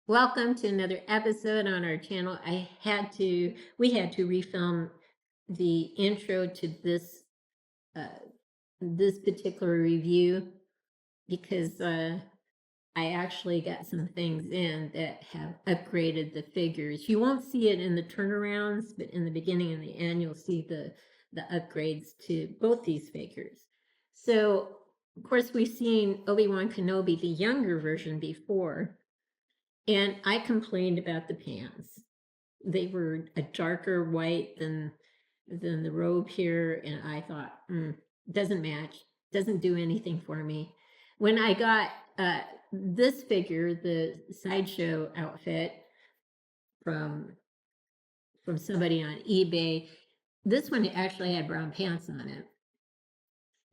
Welcome to another episode on our channel. We had to refilm the intro to uh, this particular review because I actually got some things in that have upgraded the figures. You won't see it in the turnarounds, but in the beginning and the end, you'll see the upgrades to both these figures. So, of course, we've seen Obi-Wan Kenobi, the younger version, before. And I complained about the pants. They were a darker white than the robe here, and I thought, doesn't match, doesn't do anything for me. When I got this figure, the Sideshow outfit from somebody on eBay, this one actually had brown pants on it.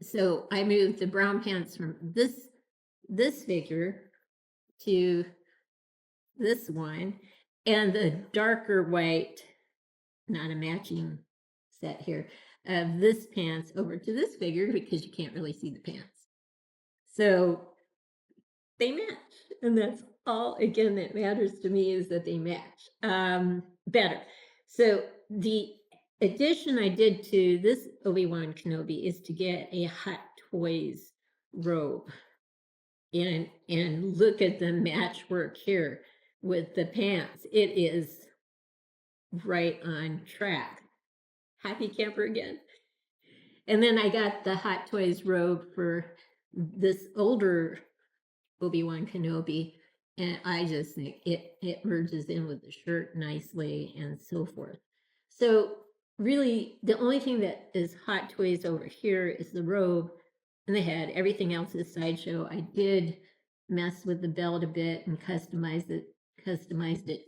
So I moved the brown pants from this figure to this one, and the darker white, not a matching set here, of this pants over to this figure because you can't really see the pants. So they match, and that's all, again, that matters to me, is that they match better. So the addition I did to this Obi-Wan Kenobi is to get a Hot Toys robe. And look at the match work here with the pants. It is right on track. Happy camper again. And then I got the Hot Toys robe for this older Obi-Wan Kenobi, and I just think it merges in with the shirt nicely and so forth. So really, the only thing that is Hot Toys over here is the robe and the head. Everything else is Sideshow. I did mess with the belt a bit and customized it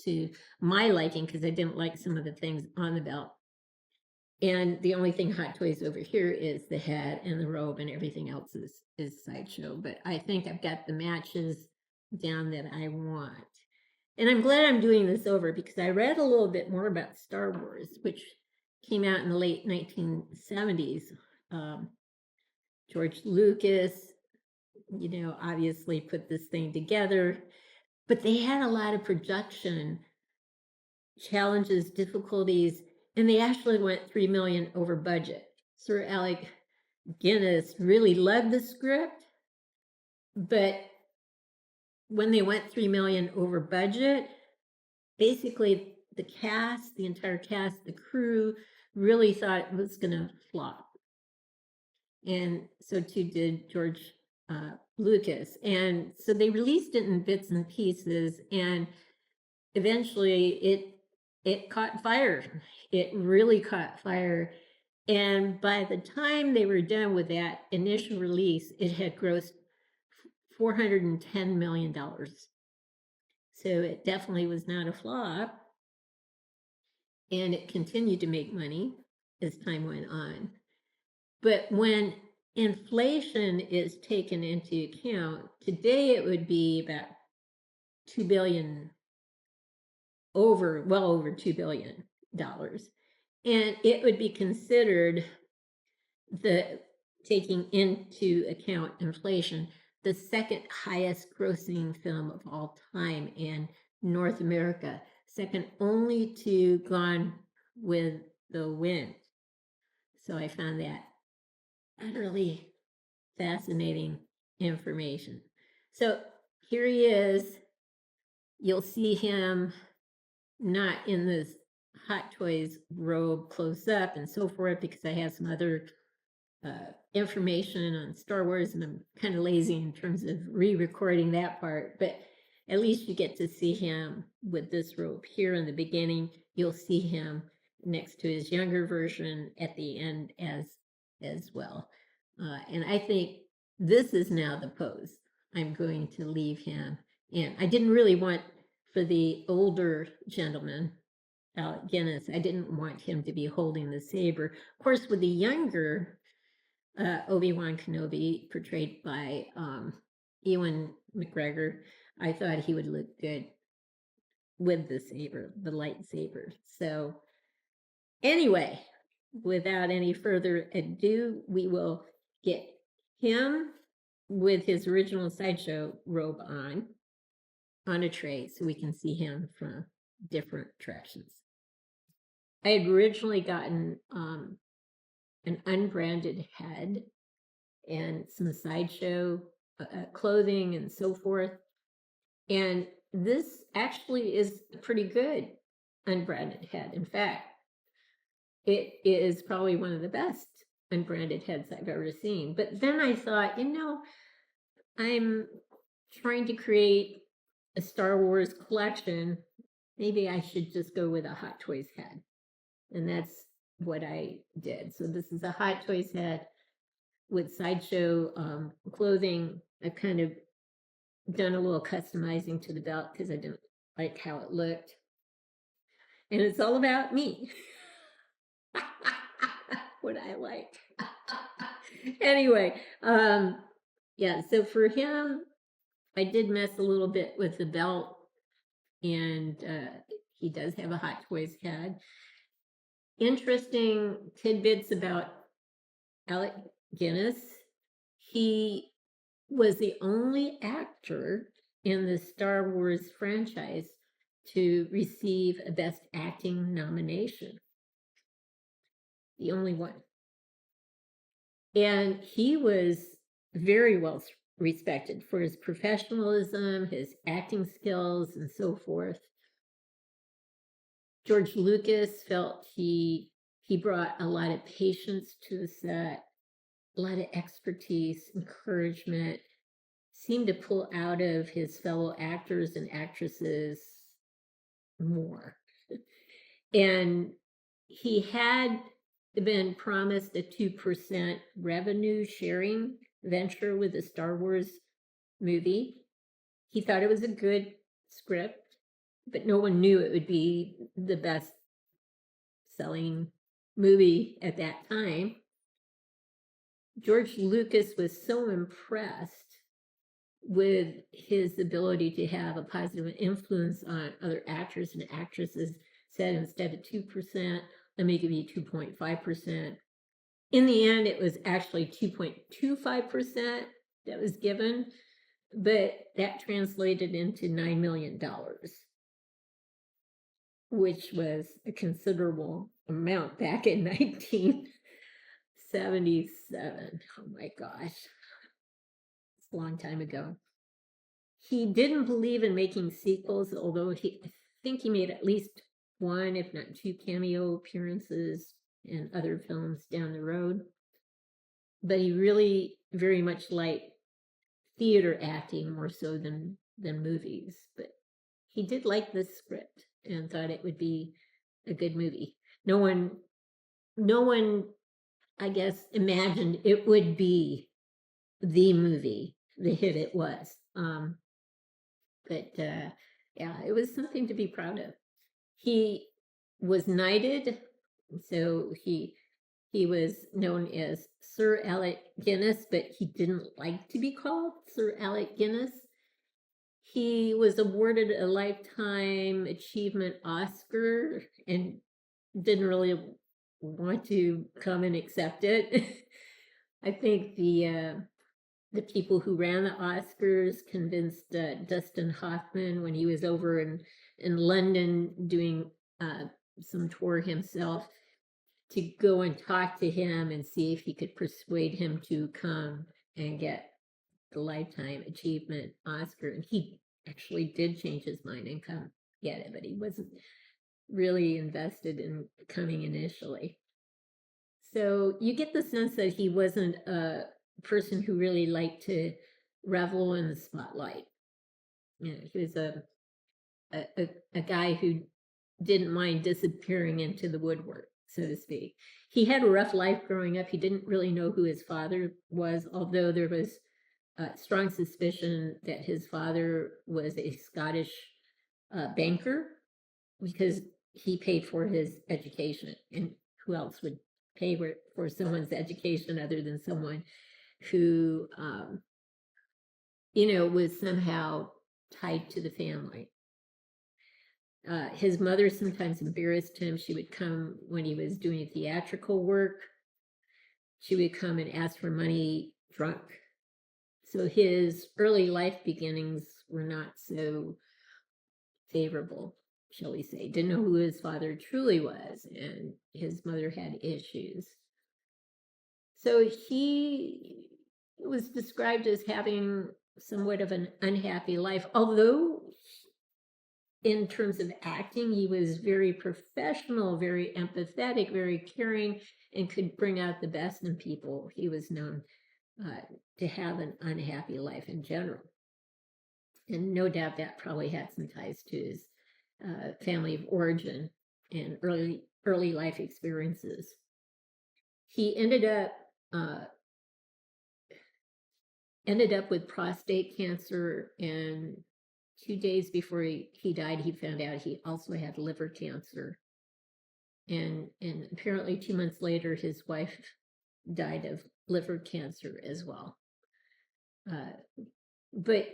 to my liking because I didn't like some of the things on the belt. And the only thing Hot Toys over here is the head and the robe, and everything else is Sideshow. But I think I've got the matches down that I want. And I'm glad I'm doing this over because I read a little bit more about Star Wars, which came out in the late 1970s. George Lucas, obviously put this thing together, but they had a lot of production challenges, difficulties, and they actually went $3 million over budget. Sir Alec Guinness really loved the script, but when they went $3 million over budget, basically the entire cast, the crew really thought it was going to flop. And so too did George Lucas. And so they released it in bits and pieces, and eventually it caught fire. It really caught fire. And by the time they were done with that initial release, it had grossed $410 million. So it definitely was not a flop. And it continued to make money as time went on. But when inflation is taken into account, today it would be about $2 billion, well over $2 billion. And it would be considered, taking into account inflation, the second highest grossing film of all time in North America, second only to Gone with the Wind. So I found that utterly fascinating information. So here he is. You'll see him not in this Hot Toys robe close up and so forth, because I have some other information on Star Wars, and I'm kind of lazy in terms of re-recording that part, but at least you get to see him with this robe here in the beginning. You'll see him next to his younger version at the end as well. And I think this is now the pose I'm going to leave him in. I didn't really want, for the older gentleman, Alec Guinness, I didn't want him to be holding the saber. Of course, with the younger Obi-Wan Kenobi, portrayed by Ewan McGregor, I thought he would look good with the saber, the lightsaber. So anyway, without any further ado, we will get him with his original Sideshow robe on. on a tray so we can see him from different directions. I had originally gotten an unbranded head and some Sideshow clothing and so forth. And this actually is a pretty good unbranded head. In fact, it is probably one of the best unbranded heads I've ever seen. But then I thought, I'm trying to create a Star Wars collection. Maybe I should just go with a Hot Toys head. And that's what I did. So this is a Hot Toys head with Sideshow clothing. I've kind of done a little customizing to the belt because I didn't like how it looked. And it's all about me. What I like. Anyway, yeah, so for him, I did mess a little bit with the belt, and he does have a Hot Toys head. Interesting tidbits about Alec Guinness. He was the only actor in the Star Wars franchise to receive a Best Acting nomination. The only one. And he was very well respected for his professionalism, his acting skills, and so forth. George Lucas felt he brought a lot of patience to the set, a lot of expertise, encouragement, seemed to pull out of his fellow actors and actresses more. And he had been promised a 2% revenue sharing venture with the Star Wars movie. He thought it was a good script, but no one knew it would be the best selling movie at that time. George Lucas was so impressed with his ability to have a positive influence on other actors and actresses, said instead of 2%, let me give you 2.5%. In the end, it was actually 2.25% that was given, but that translated into $9 million, which was a considerable amount back in 1977. Oh my gosh. It's a long time ago. He didn't believe in making sequels, although I think he made at least one, if not two, cameo appearances in other films down the road. But he really very much liked theater acting more so than movies. But he did like this script and thought it would be a good movie. No one, I guess, imagined it would be the movie, the hit it was. But yeah, it was something to be proud of. He was knighted, so he was known as Sir Alec Guinness, but he didn't like to be called Sir Alec Guinness. He was awarded a Lifetime Achievement Oscar and didn't really want to come and accept it. I think the people who ran the Oscars convinced Dustin Hoffman, when he was over in London doing some tour himself, to go and talk to him and see if he could persuade him to come and get the Lifetime Achievement Oscar. And he actually did change his mind and come get it, but he wasn't really invested in coming initially. So you get the sense that he wasn't a person who really liked to revel in the spotlight. He was a guy who didn't mind disappearing into the woodwork, so to speak. He had a rough life growing up. He didn't really know who his father was, although there was a strong suspicion that his father was a Scottish banker, because he paid for his education, and who else would pay for someone's education other than someone who was somehow tied to the family. His mother sometimes embarrassed him. She would come when he was doing theatrical work. She would come and ask for money drunk. So his early life beginnings were not so favorable, shall we say. Didn't know who his father truly was, and his mother had issues. So he was described as having somewhat of an unhappy life, although in terms of acting, he was very professional, very empathetic, very caring, and could bring out the best in people. He was known to have an unhappy life in general. And no doubt that probably had some ties to his family of origin and early life experiences. He ended up with prostate cancer, and 2 days before he died, he found out he also had liver cancer. And apparently 2 months later, his wife died of liver cancer as well. But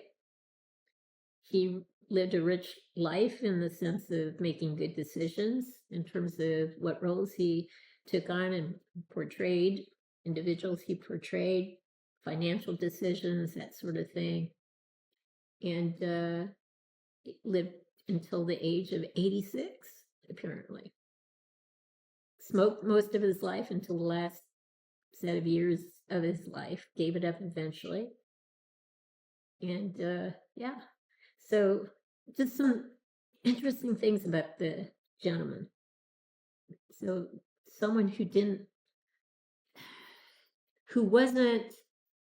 he lived a rich life in the sense of making good decisions in terms of what roles he took on and portrayed, individuals he portrayed, financial decisions, that sort of thing. And lived until the age of 86, apparently. Smoked most of his life until the last set of years of his life, gave it up eventually. And yeah, so just some interesting things about the gentleman. So someone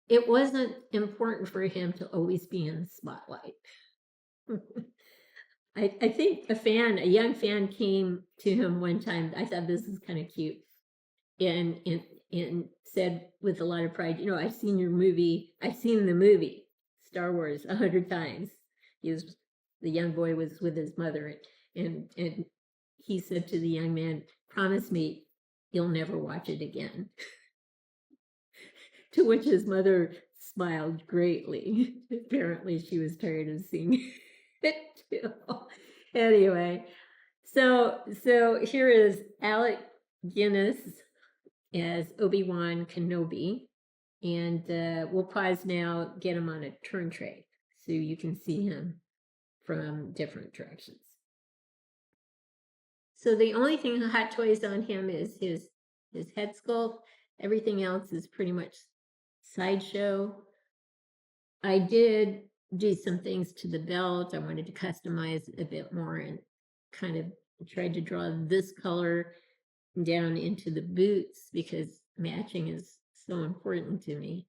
it wasn't important for him to always be in the spotlight. I think a young fan came to him one time. I thought this is kind of cute, and said with a lot of pride, I've seen the movie Star Wars 100 times. The young boy was with his mother, and he said to the young man, "Promise me you'll never watch it again." To which his mother smiled greatly. Apparently she was tired of seeing it too. Anyway, so here is Alec Guinness as Obi-Wan Kenobi, and we'll pause now, get him on a turn tray so you can see him from different directions. So the only thing Hot Toys on him is his head sculpt. Everything else is pretty much Sideshow. I did do some things to the belt. I wanted to customize a bit more and kind of tried to draw this color down into the boots because matching is so important to me.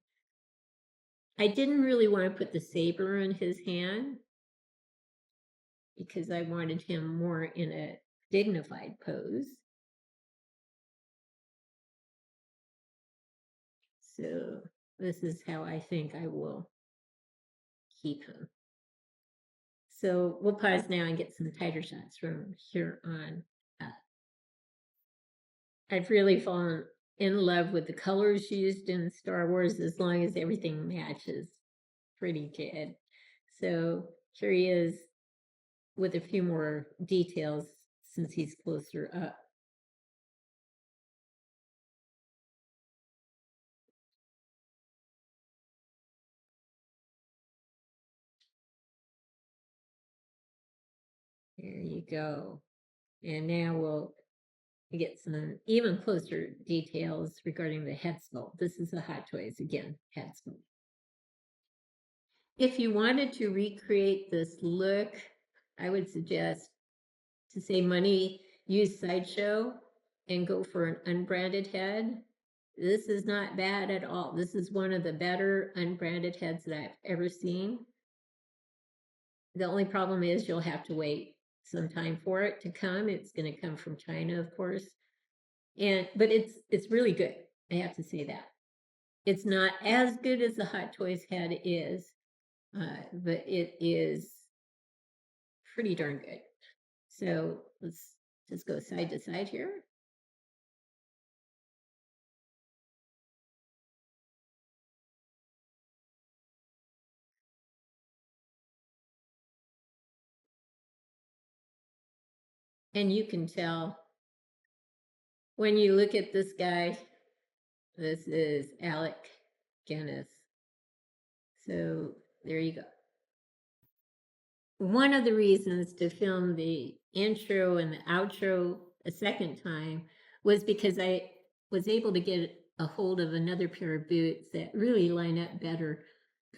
I didn't really want to put the saber in his hand because I wanted him more in a dignified pose. So this is how I think I will keep him. So we'll pause now and get some tighter shots from here on up. I've really fallen in love with the colors used in Star Wars as long as everything matches. Pretty good. So here he is with a few more details since he's closer up. There you go. And now we'll get some even closer details regarding the head sculpt. This is a Hot Toys, again, head sculpt. If you wanted to recreate this look, I would suggest to save money, use Sideshow and go for an unbranded head. This is not bad at all. This is one of the better unbranded heads that I've ever seen. The only problem is you'll have to wait some time for it to come. It's going to come from China, of course. But it's really good. I have to say that. It's not as good as the Hot Toys head is, but it is pretty darn good. So let's just go side to side here. And you can tell when you look at this guy, this is Alec Guinness. So there you go. one of the reasons to film the intro and the outro a second time was because I was able to get a hold of another pair of boots that really line up better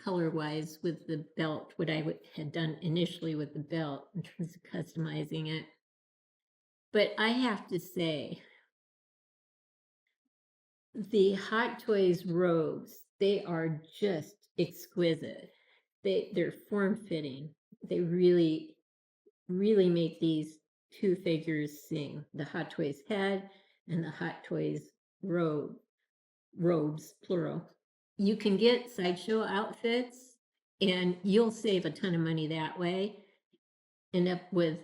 color-wise with the belt, what I had done initially with the belt in terms of customizing it. But I have to say, the Hot Toys robes, they are just exquisite. They're form-fitting. They really make these two figures sing, the Hot Toys head and the Hot Toys robes, plural. You can get Sideshow outfits and you'll save a ton of money that way. End up with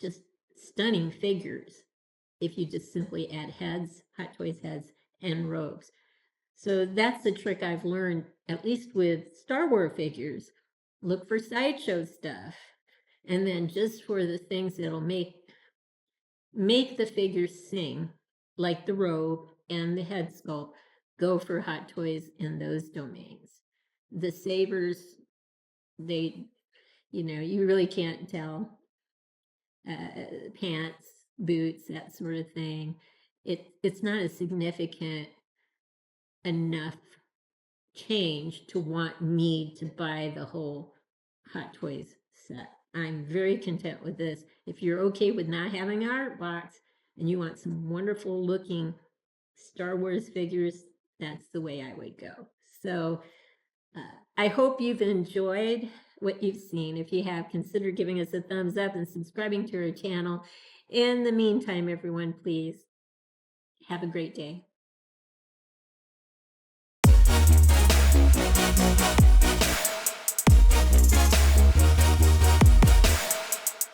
just stunning figures if you just simply add heads, Hot Toys heads, and robes. So that's the trick I've learned, at least with Star Wars figures. Look for Sideshow stuff. And then just for the things that'll make the figures sing, like the robe and the head sculpt, go for Hot Toys in those domains. The sabers, they, you really can't tell. Pants, boots, that sort of thing. It's not a significant enough change to want me to buy the whole Hot Toys set. I'm very content with this. If you're okay with not having an art box and you want some wonderful looking Star Wars figures, that's the way I would go. So I hope you've enjoyed what you've seen. If you have, consider giving us a thumbs up and subscribing to our channel. In the meantime, everyone, please have a great day.